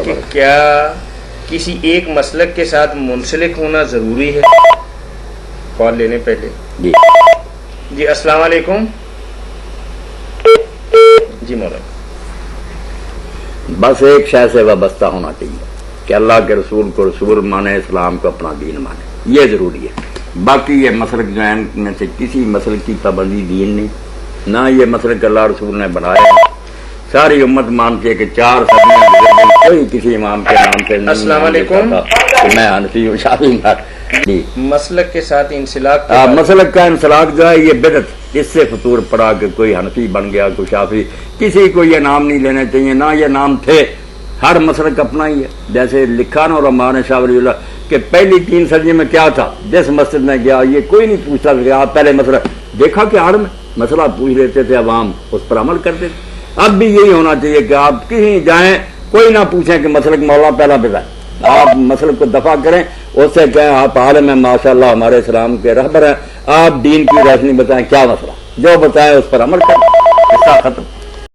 کہ کیا کسی ایک مسلک کے ساتھ منسلک ہونا ضروری ہے؟ کال لینے پہلے جی السلام علیکم جی مولانا. بس ایک شے سے وابستہ ہونا چاہیے کہ اللہ کے رسول کو رسول مانے، اسلام کو اپنا دین مانے، یہ ضروری ہے. باقی یہ مسلک جو ہے ان میں سے کسی مسلک کی پابندی دین نہیں، نہ یہ مسلک اللہ رسول نے بنایا. ساری امت مانتی ہے کہ 4 صدیاں کوئی کسی امام کے نام سے نہیں. السلام علیکم. میں حنفی ہوں، شافعی جی. مسلک کے ساتھ انسلاک مسلک کا انسلاک جو ہے یہ بدعت، اس سے فطور پڑا کہ کوئی حنفی بن گیا، کوئی شافعی. کسی کو یہ نام نہیں لینے چاہیے، نہ یہ نام تھے. ہر مسلک اپنا ہی ہے. جیسے لکھا نا علماء نے شاہ ولی اللہ کہ پہلی 3 صدی میں کیا تھا، جس مسجد میں گیا یہ کوئی نہیں پوچھتا کہ آپ پہلے مسئلہ دیکھا کہ آڑ میں مسئلہ پوچھ لیتے تھے، عوام اس پر عمل کرتے تھے. اب بھی یہی ہونا چاہیے کہ آپ کہیں جائیں کوئی نہ پوچھیں کہ مسلک مولا پہلا بتائیں، آپ مسلک کو دفع کریں، اس سے کہیں آپ عالم ہیں ماشاء اللہ، ہمارے اسلام کے رہبر ہیں، آپ دین کی روشنی بتائیں کیا مسئلہ، جو بتائیں اس پر عمل کریں. ایسا ختم.